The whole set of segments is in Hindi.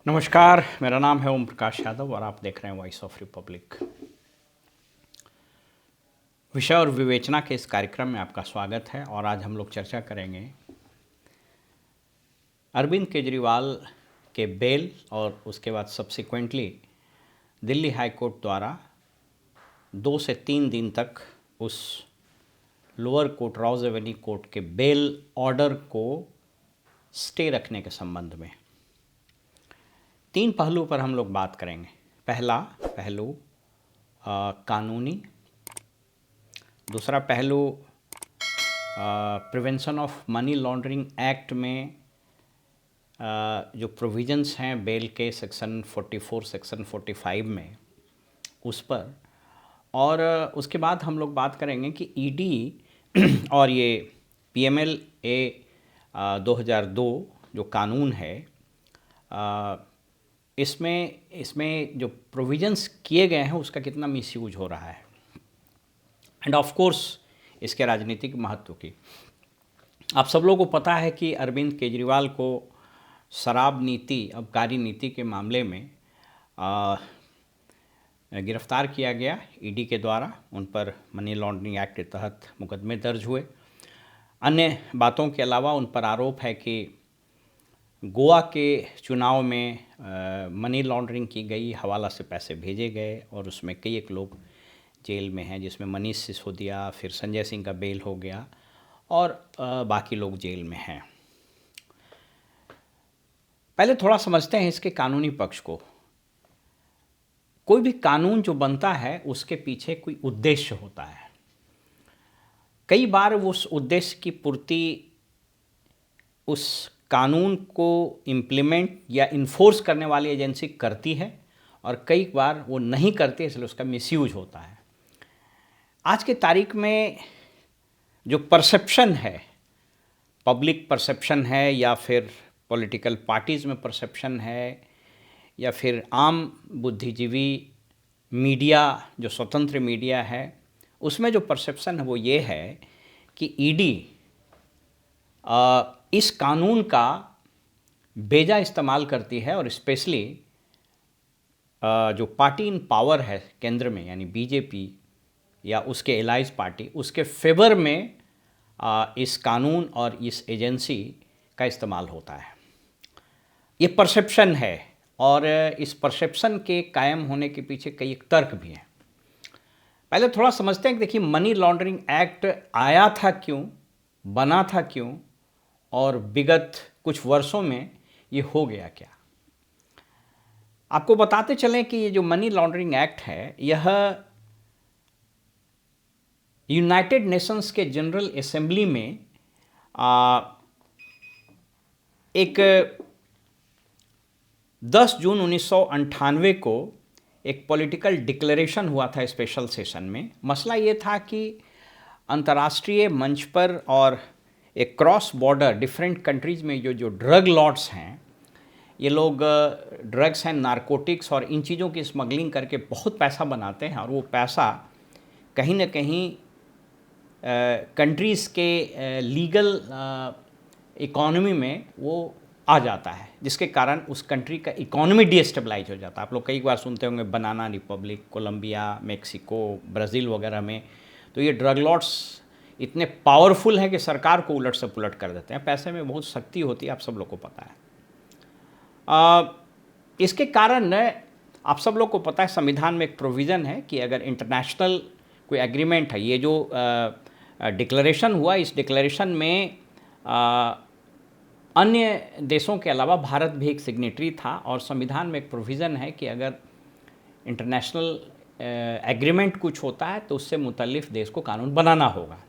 नमस्कार, मेरा नाम है ओम प्रकाश यादव और आप देख रहे हैं वॉइस ऑफ रिपब्लिक। विषय और विवेचना के इस कार्यक्रम में आपका स्वागत है और आज हम लोग चर्चा करेंगे अरविंद केजरीवाल के बेल और उसके बाद सब्सिक्वेंटली दिल्ली हाई कोर्ट द्वारा 2 से 3 दिन तक उस lower court rows Avenue court के बेल ऑर्डर को स्टे रखने के संबंध में 3 पहलू पर हम लोग बात करेंगे। पहला पहलू कानूनी, दूसरा पहलू prevention of money laundering act में जो प्रोविजंस हैं बेल के सेक्शन 44 सेक्शन 45 में उस पर, और उसके बाद हम लोग बात करेंगे कि ईडी और ये पीएमएलए 2002 जो कानून है इसमें जो प्रोविजंस किए गए हैं उसका कितना मिसयूज हो रहा है एंड ऑफ कोर्स इसके राजनीतिक महत्व की। आप सब लोगों को पता है कि अरविंद केजरीवाल को शराब नीति आबकारी नीति के मामले में गिरफ्तार किया गया ईडी के द्वारा। उन पर मनी लॉन्ड्रिंग एक्ट के तहत मुकदमे दर्ज हुए। अन्य बातों के अलावा उन पर आरोप है कि गोवा के चुनाव में मनी लॉन्ड्रिंग की गई, हवाला से पैसे भेजे गए और उसमें कई एक लोग जेल में हैं, जिसमें मनीष सिसोदिया, फिर संजय सिंह का बेल हो गया और बाकी लोग जेल में हैं। पहले थोड़ा समझते हैं इसके कानूनी पक्ष को। कोई भी कानून जो बनता है उसके पीछे कोई उद्देश्य होता है। कई बार उस उद्देश्य की पूर्ति उस कानून को इम्प्लीमेंट या इन्फोर्स करने वाली एजेंसी करती है और कई बार वो नहीं करती, इसलिए उसका मिसयूज होता है। आज की तारीख में जो परसेप्शन है, पब्लिक परसेप्शन है या फिर पॉलिटिकल पार्टीज़ में परसेप्शन है या फिर आम बुद्धिजीवी मीडिया जो स्वतंत्र मीडिया है, उसमें जो परसेप्शन है वो ये है कि ईडी इस कानून का बेजा इस्तेमाल करती है और स्पेशली जो पार्टी इन पावर है केंद्र में यानी बीजेपी या उसके एलाइज पार्टी, उसके फेवर में इस कानून और इस एजेंसी का इस्तेमाल होता है। ये परसेप्शन है और इस परसेप्शन के कायम होने के पीछे कई एक तर्क भी हैं। पहले थोड़ा समझते हैं कि देखिए मनी लॉन्ड्रिंग एक्ट आया था क्यों, बना था क्यों और विगत कुछ वर्षों में ये हो गया क्या। आपको बताते चलें कि ये जो मनी लॉन्ड्रिंग एक्ट है यह यूनाइटेड नेशंस के जनरल असेंबली में एक 10 जून 1998 को एक पॉलिटिकल डिक्लेरेशन हुआ था स्पेशल सेशन में। मसला ये था कि अंतर्राष्ट्रीय मंच पर और एक क्रॉस बॉर्डर डिफरेंट कंट्रीज़ में जो ड्रग लॉर्ड्स हैं, ये लोग ड्रग्स हैं, नारकोटिक्स और इन चीज़ों की स्मगलिंग करके बहुत पैसा बनाते हैं और वो पैसा कहीं ना कहीं कंट्रीज़ के लीगल इकॉनमी में वो आ जाता है, जिसके कारण उस कंट्री का इकॉनमी डिस्टेबलाइज हो जाता है। आप लोग कई बार सुनते होंगे बनाना रिपब्लिक, कोलंबिया, मेक्सिको, ब्राज़ील वगैरह में तो ये ड्रग लॉर्ड्स इतने पावरफुल हैं कि सरकार को उलट से पुलट कर देते हैं। पैसे में बहुत शक्ति होती है, आप सब लोग को पता है। इसके कारण आप सब लोग को पता है संविधान में एक प्रोविज़न है कि अगर इंटरनेशनल कोई एग्रीमेंट है, ये जो डिक्लेरेशन हुआ, इस डिक्लेरेशन में अन्य देशों के अलावा भारत भी एक सिग्नेटरी था और संविधान में एक प्रोविज़न है कि अगर इंटरनेशनल एग्रीमेंट कुछ होता है तो उससे मुतल्लिफ देश को कानून बनाना होगा।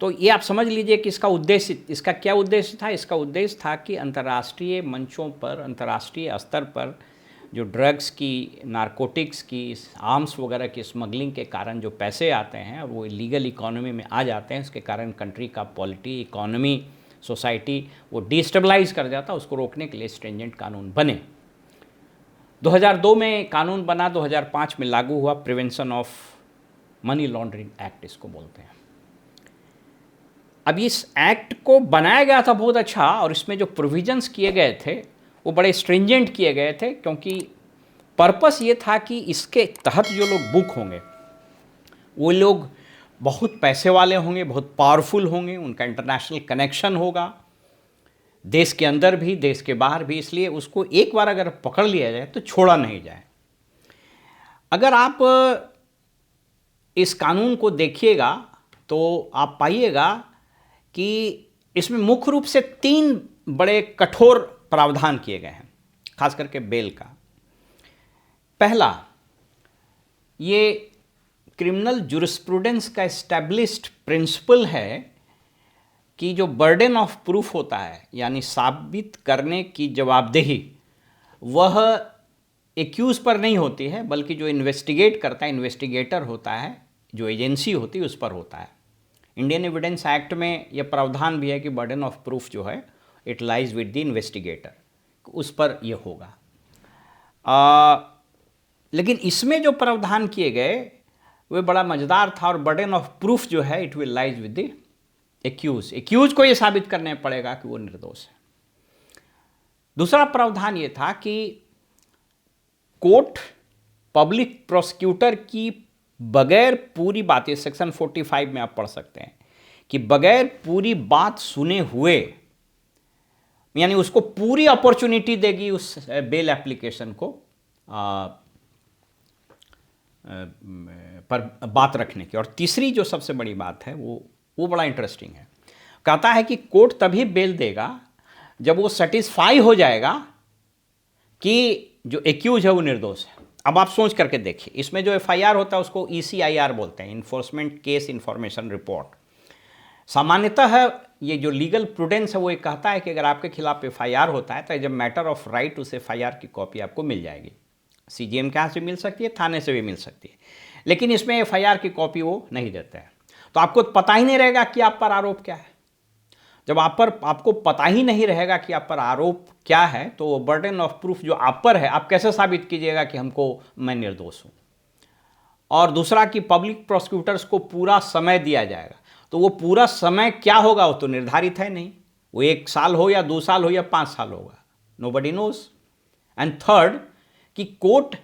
तो ये आप समझ लीजिए कि इसका उद्देश्य, इसका क्या उद्देश्य था। इसका उद्देश्य था कि अंतर्राष्ट्रीय मंचों पर, अंतर्राष्ट्रीय स्तर पर जो ड्रग्स की, नारकोटिक्स की, आर्म्स वगैरह की स्मगलिंग के कारण जो पैसे आते हैं और वो लीगल इकॉनमी में आ जाते हैं, इसके कारण कंट्री का पॉलिटी, इकॉनमी, सोसाइटी वो डिस्टेबलाइज कर जाता है। उसको रोकने के लिए स्ट्रिंजेंट कानून बने। 2002 में कानून बना, 2005 में लागू हुआ, prevention of money laundering act इसको बोलते हैं। अब इस एक्ट को बनाया गया था बहुत अच्छा और इसमें जो प्रोविजंस किए गए थे वो बड़े स्ट्रिंजेंट किए गए थे, क्योंकि पर्पस ये था कि इसके तहत जो लोग बुक होंगे वो लोग बहुत पैसे वाले होंगे, बहुत पावरफुल होंगे, उनका इंटरनेशनल कनेक्शन होगा, देश के अंदर भी देश के बाहर भी, इसलिए उसको एक बार अगर पकड़ लिया जाए तो छोड़ा नहीं जाए। अगर आप इस कानून को देखिएगा तो आप पाइएगा कि इसमें मुख्य रूप से 3 बड़े कठोर प्रावधान किए गए हैं, खास करके बेल का। पहला, ये क्रिमिनल जुरिस्प्रूडेंस का एस्टैब्लिश्ड प्रिंसिपल है कि जो बर्डन ऑफ प्रूफ होता है, यानी साबित करने की जवाबदेही, वह एक्यूज पर नहीं होती है, बल्कि जो इन्वेस्टिगेट करता है, इन्वेस्टिगेटर होता है, जो एजेंसी होती है, उस पर होता है। इंडियन एविडेंस एक्ट में यह प्रावधान भी है कि बर्डन ऑफ प्रूफ जो है it lies with the investigator, उस पर यह होगा। लेकिन इसमें जो प्रावधान किए गए वे बड़ा मज़ेदार था, और बर्डन ऑफ प्रूफ जो है it will lies with the accused को यह साबित करने पड़ेगा कि वो निर्दोष है। दूसरा प्रावधान ये था कि कोर्ट पब्लिक प्रोसिक्यूटर की बगैर पूरी बात, ये सेक्शन 45 में आप पढ़ सकते हैं कि बगैर पूरी बात सुने हुए, यानी उसको पूरी अपॉर्चुनिटी देगी उस बेल एप्लीकेशन को पर बात रखने की। और तीसरी जो सबसे बड़ी बात है वो बड़ा इंटरेस्टिंग है, कहता है कि कोर्ट तभी बेल देगा जब वो सेटिस्फाई हो जाएगा कि जो एक्यूज है वो निर्दोष है। अब आप सोच करके देखिए, इसमें जो एफआईआर होता है उसको ECIR बोलते हैं, इन्फोर्समेंट केस इन्फॉर्मेशन रिपोर्ट। सामान्यतः ये जो लीगल प्रूडेंस है वो ये कहता है कि अगर आपके खिलाफ एफआईआर होता है तो as a matter of right उस एफआईआर की कॉपी आपको मिल जाएगी। CGM के यहाँ से मिल सकती है, थाने से भी मिल सकती है, लेकिन इसमें एफआईआर की कॉपी वो नहीं देते हैं। तो आपको पता ही नहीं रहेगा कि आप पर आरोप क्या है। जब आपको पता ही नहीं रहेगा कि आप पर आरोप क्या है, तो बर्डन ऑफ प्रूफ जो आप पर है, आप कैसे साबित कीजिएगा कि मैं निर्दोष हूँ। और दूसरा कि पब्लिक प्रोसिक्यूटर्स को पूरा समय दिया जाएगा, तो वो पूरा समय क्या होगा वो तो निर्धारित है नहीं, वो 1 साल हो या 2 साल हो या 5 साल होगा, नोबडी नोज। एंड थर्ड कि कोर्ट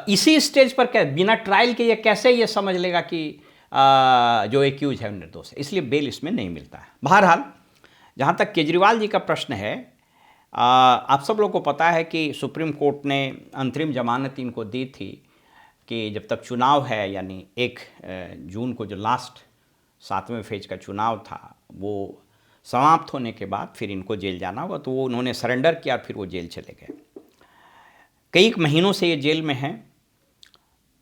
इसी स्टेज पर बिना ट्रायल के ये कैसे ये समझ लेगा कि जो एक्यूज है निर्दोष है, इसलिए बेल इसमें नहीं मिलता है। बहरहाल, जहाँ तक केजरीवाल जी का प्रश्न है, आप सब लोग को पता है कि सुप्रीम कोर्ट ने अंतरिम जमानत इनको दी थी कि जब तक चुनाव है, यानी 1 जून को जो लास्ट 7वें फेज का चुनाव था वो समाप्त होने के बाद फिर इनको जेल जाना होगा, तो वो उन्होंने सरेंडर किया और फिर वो जेल चले गए। कई महीनों से ये जेल में हैं।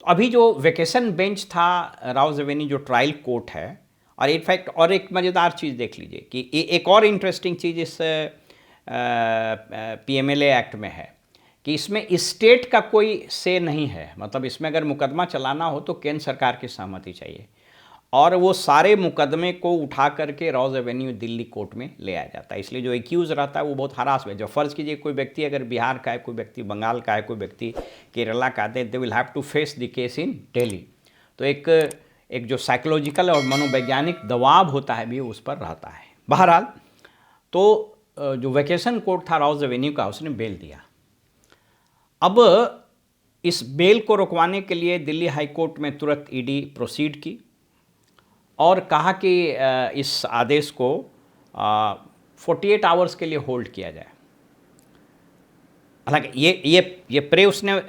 तो अभी जो वेकेशन बेंच था राउज एवेन्यू जो ट्रायल कोर्ट है, और इनफैक्ट और एक मज़ेदार चीज़ देख लीजिए कि एक और इंटरेस्टिंग चीज़ इस PMLA एक्ट में है कि इसमें स्टेट का कोई से नहीं है। मतलब इसमें अगर मुकदमा चलाना हो तो केंद्र सरकार की सहमति चाहिए, और वो सारे मुकदमे को उठा करके राउज एवेन्यू दिल्ली कोर्ट में ले आया जाता है। इसलिए जो एक्यूज़ रहता है वो बहुत हरास में, जो फ़र्ज़ कीजिए कोई व्यक्ति अगर बिहार का है, कोई व्यक्ति बंगाल का है, कोई व्यक्ति केरला का है, they will have to face the case in Delhi. तो एक जो साइकोलॉजिकल और मनोवैज्ञानिक दबाव होता है भी उस पर रहता है। बहरहाल, तो जो वेकेशन कोर्ट था राउज एवेन्यू का, उसने बेल दिया। अब इस बेल को रुकवाने के लिए दिल्ली हाई कोर्ट में तुरंत ED प्रोसीड की और कहा कि इस आदेश को 48 आवर्स के लिए होल्ड किया जाए। हालांकि ये प्रे उसने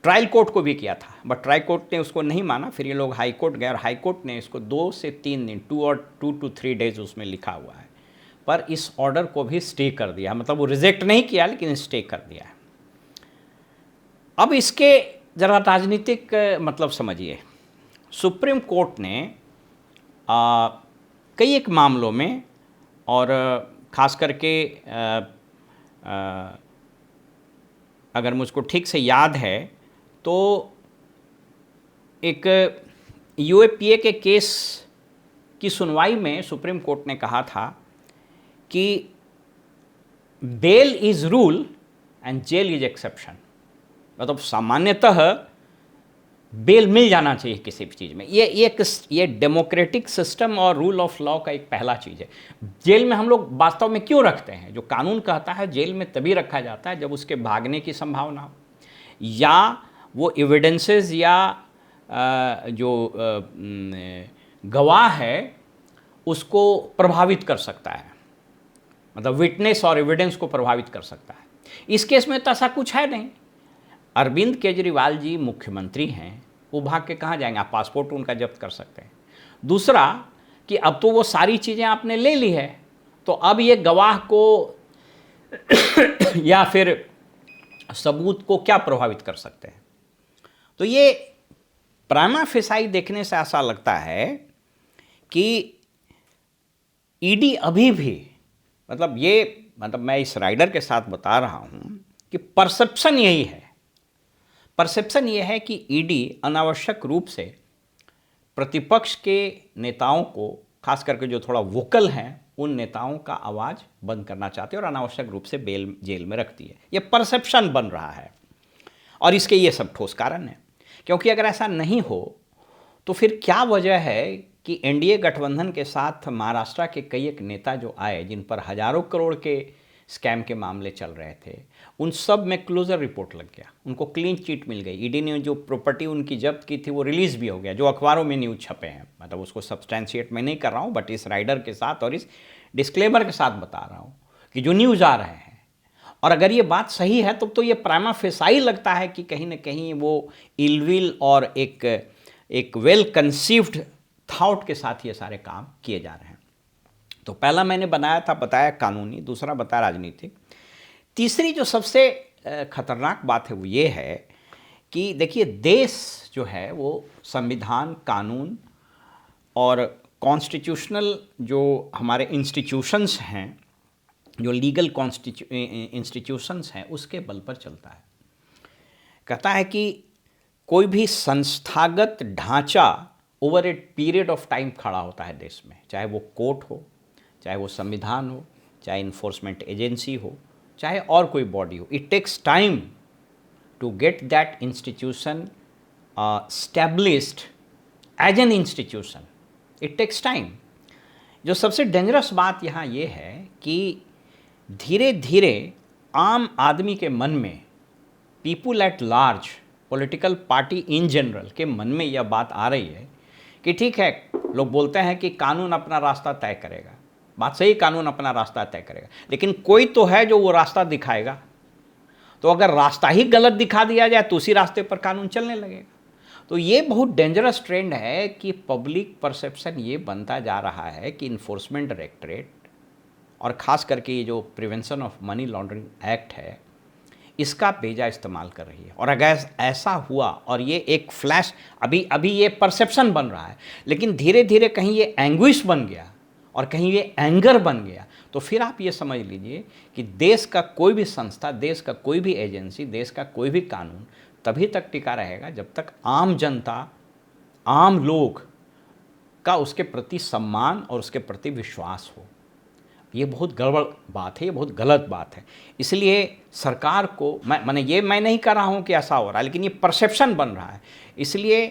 ट्रायल कोर्ट को भी किया था, बट ट्रायल कोर्ट ने उसको नहीं माना। फिर ये लोग हाई कोर्ट गए और हाई कोर्ट ने इसको 2 से 3 दिन 2 to 3 डेज उसमें लिखा हुआ है, पर इस ऑर्डर को भी स्टे कर दिया। मतलब वो रिजेक्ट नहीं किया लेकिन स्टे कर दिया है। अब इसके ज़रा राजनीतिक मतलब समझिए। सुप्रीम कोर्ट ने कई एक मामलों में, और ख़ास करके अगर मुझको ठीक से याद है तो एक UAPA के केस की सुनवाई में सुप्रीम कोर्ट ने कहा था कि bail is rule and jail is exception. मतलब सामान्यतः बेल मिल जाना चाहिए किसी भी चीज़ में। ये डेमोक्रेटिक सिस्टम और रूल ऑफ लॉ का एक पहला चीज़ है। जेल में हम लोग वास्तव में क्यों रखते हैं? जो कानून कहता है जेल में तभी रखा जाता है जब उसके भागने की संभावना हो, या वो एविडेंसेस या जो गवाह है उसको प्रभावित कर सकता है, मतलब विटनेस और एविडेंस को प्रभावित कर सकता है। इस केस में तो ऐसा कुछ है नहीं। अरविंद केजरीवाल जी मुख्यमंत्री हैं, वो भाग के कहाँ जाएंगे? आप पासपोर्ट उनका जब्त कर सकते हैं। दूसरा कि अब तो वो सारी चीज़ें आपने ले ली है, तो अब ये गवाह को या फिर सबूत को क्या प्रभावित कर सकते हैं? तो ये प्राइमा फेसाई देखने से ऐसा लगता है कि ईडी अभी भी, मतलब मैं इस राइडर के साथ बता रहा हूँ कि परसेप्शन यही है। परसेप्शन ये है कि ईडी अनावश्यक रूप से प्रतिपक्ष के नेताओं को, खास करके जो थोड़ा वोकल हैं, उन नेताओं का आवाज़ बंद करना चाहती है और अनावश्यक रूप से जेल में रखती है। ये परसेप्शन बन रहा है और इसके ये सब ठोस कारण हैं। क्योंकि अगर ऐसा नहीं हो तो फिर क्या वजह है कि एनडीए गठबंधन के साथ महाराष्ट्र के कई एक नेता जो आए, जिन पर हजारों करोड़ के स्कैम के मामले चल रहे थे, उन सब में क्लोजर रिपोर्ट लग गया, उनको क्लीन चिट मिल गई। ईडी ने जो प्रॉपर्टी उनकी जब्त की थी वो रिलीज़ भी हो गया, जो अखबारों में न्यूज़ छपे हैं। मतलब उसको सब्सटैंशिएट मैं नहीं कर रहा हूँ, बट इस राइडर के साथ और इस डिस्क्लेमर के साथ बता रहा हूँ कि जो न्यूज़ आ रहे हैं, और अगर ये बात सही है तो ये प्राइमा फेसाई लगता है कि कहीं ना कहीं वो इलविल और एक वेल कंसीव्ड थॉट के साथ ये सारे काम किए जा रहे हैं। तो पहला मैंने बताया कानूनी, दूसरा बताया राजनीतिक, तीसरी जो सबसे खतरनाक बात है वो ये है कि देखिए, देश जो है वो संविधान, कानून और कॉन्स्टिट्यूशनल जो हमारे इंस्टीट्यूशंस हैं, जो लीगल इंस्टीट्यूशंस हैं, उसके बल पर चलता है। कहता है कि कोई भी संस्थागत ढांचा over a period of time खड़ा होता है देश में, चाहे वो कोर्ट हो, चाहे वो संविधान हो, चाहे इन्फोर्समेंट एजेंसी हो, चाहे और कोई बॉडी हो। It takes time to get that institution established as an institution. It takes time. जो सबसे डेंजरस बात यहाँ ये है कि धीरे धीरे आम आदमी के मन में, people at large, political party in general के मन में यह बात आ रही है कि ठीक है, लोग बोलते हैं कि कानून अपना रास्ता तय करेगा। बात सही, कानून अपना रास्ता तय करेगा, लेकिन कोई तो है जो वो रास्ता दिखाएगा। तो अगर रास्ता ही गलत दिखा दिया जाए तो उसी रास्ते पर कानून चलने लगेगा। तो ये बहुत डेंजरस ट्रेंड है कि पब्लिक परसेप्शन ये बनता जा रहा है कि इन्फोर्समेंट डायरेक्टरेट और ख़ास करके ये जो prevention of money laundering act है, इसका बेजा इस्तेमाल कर रही है। और अगर ऐसा हुआ और ये एक फ्लैश, अभी ये परसेप्शन बन रहा है, लेकिन धीरे धीरे कहीं ये एंग्विश बन गया और कहीं ये एंगर बन गया, तो फिर आप ये समझ लीजिए कि देश का कोई भी संस्था, देश का कोई भी एजेंसी, देश का कोई भी कानून तभी तक टिका रहेगा जब तक आम जनता, आम लोग का उसके प्रति सम्मान और उसके प्रति विश्वास हो। ये बहुत गड़बड़ बात है, ये बहुत गलत बात है। इसलिए सरकार को, मैं नहीं कर रहा हूँ कि ऐसा हो रहा है, लेकिन ये परसेप्शन बन रहा है। इसलिए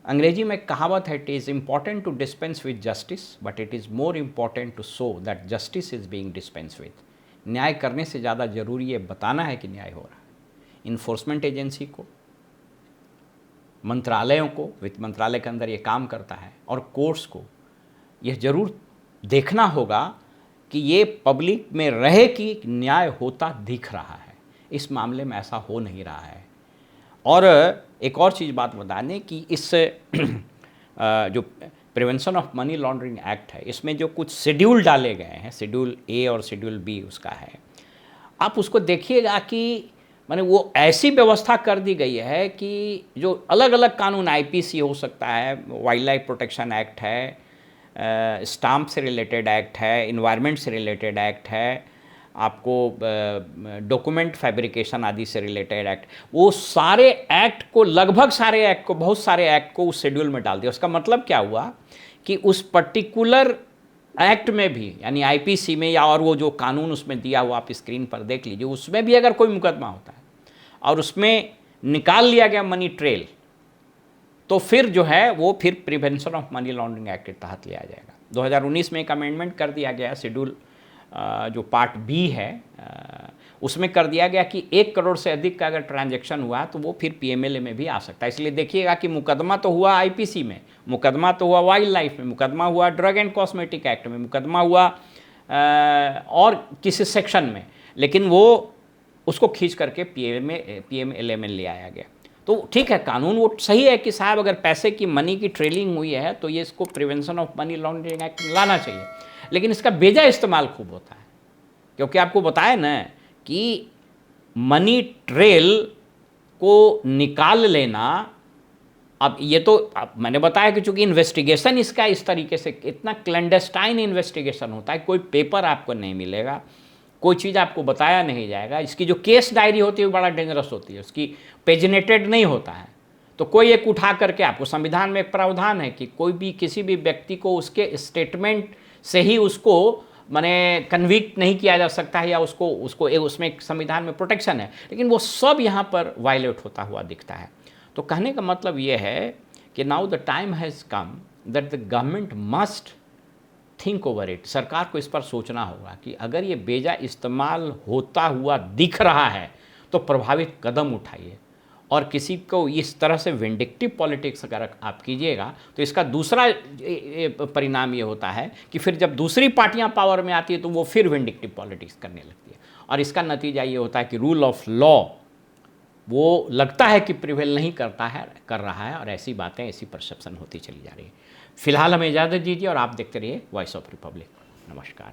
अंग्रेजी में कहावत है, it is important to dispense with justice but it is more important to show that justice is being dispense with. न्याय करने से ज़्यादा ज़रूरी ये बताना है कि न्याय हो रहा है। इन्फोर्समेंट एजेंसी को, मंत्रालयों को, वित्त मंत्रालय के अंदर ये काम करता है, और कोर्ट्स को यह ज़रूर देखना होगा कि ये पब्लिक में रहे कि न्याय होता दिख रहा है। इस मामले में ऐसा हो नहीं रहा है। और एक और चीज़ बात बता दें कि इस जो prevention of money laundering act है, इसमें जो कुछ शेड्यूल डाले गए हैं, शेड्यूल ए और शेड्यूल बी उसका है, आप उसको देखिएगा कि वो ऐसी व्यवस्था कर दी गई है कि जो अलग अलग कानून, आईपीसी हो सकता है, वाइल्ड लाइफ प्रोटेक्शन एक्ट है, स्टाम्प से रिलेटेड एक्ट है, इन्वायरमेंट से रिलेटेड एक्ट है, आपको डॉक्यूमेंट फैब्रिकेशन आदि से रिलेटेड एक्ट, वो सारे एक्ट को, लगभग सारे एक्ट को, बहुत सारे एक्ट को उस शेड्यूल में डाल दिया। उसका मतलब क्या हुआ कि उस पर्टिकुलर एक्ट में भी, यानी आईपीसी में, या और वो जो कानून उसमें दिया हुआ आप स्क्रीन पर देख लीजिए, उसमें भी अगर कोई मुकदमा होता है और उसमें निकाल लिया गया मनी ट्रेल, तो फिर जो है वो फिर prevention of money laundering act के तहत लिया जाएगा। 2019 में एक अमेंडमेंट कर दिया गया, शेड्यूल जो पार्ट बी है उसमें कर दिया गया कि 1 करोड़ से अधिक का अगर ट्रांजैक्शन हुआ तो वो फिर पीएमएलए में भी आ सकता है। इसलिए देखिएगा कि मुकदमा तो हुआ आईपीसी में, मुकदमा तो हुआ वाइल्ड लाइफ में, मुकदमा हुआ ड्रग एंड कॉस्मेटिक एक्ट में, मुकदमा हुआ और किसी सेक्शन में, लेकिन वो उसको खींच करके पीएमएलए में ले आया गया। तो ठीक है, कानून वो सही है कि साहब अगर पैसे की मनी की ट्रेलिंग हुई है तो ये इसको prevention of money laundering act में लाना चाहिए, लेकिन इसका बेजा इस्तेमाल खूब होता है। क्योंकि आपको बताया ना कि मनी ट्रेल को निकाल लेना, अब ये तो अब मैंने बताया कि चूंकि इन्वेस्टिगेशन इसका इस तरीके से इतना क्लैंडस्टाइन इन्वेस्टिगेशन होता है, कोई पेपर आपको नहीं मिलेगा, कोई चीज़ आपको बताया नहीं जाएगा। इसकी जो केस डायरी होती है वो बड़ा डेंजरस होती है, उसकी पेजनेटेड नहीं होता है। तो कोई एक उठा करके, आपको संविधान में एक प्रावधान है कि कोई भी किसी भी व्यक्ति को उसके स्टेटमेंट से ही उसको माने कन्विक्ट नहीं किया जा सकता है, या उसको उसमें एक संविधान में प्रोटेक्शन है, लेकिन वो सब यहाँ पर वायलेट होता हुआ दिखता है। तो कहने का मतलब ये है कि now the time has come that the government must think over it. सरकार को इस पर सोचना होगा कि अगर ये बेजा इस्तेमाल होता हुआ दिख रहा है तो प्रभावित कदम उठाइए, और किसी को इस तरह से विंडिक्टिव पॉलिटिक्स अगर आप कीजिएगा तो इसका दूसरा परिणाम ये होता है कि फिर जब दूसरी पार्टियां पावर में आती है तो वो फिर विंडिक्टिव पॉलिटिक्स करने लगती है, और इसका नतीजा ये होता है कि रूल ऑफ लॉ वो लगता है कि प्रिवेल नहीं कर रहा है, और ऐसी बातें, ऐसी परसेप्शन होती चली जा रही है। फिलहाल हमें इजाज़त दीजिए और आप देखते रहिए वॉइस ऑफ रिपब्लिक। नमस्कार।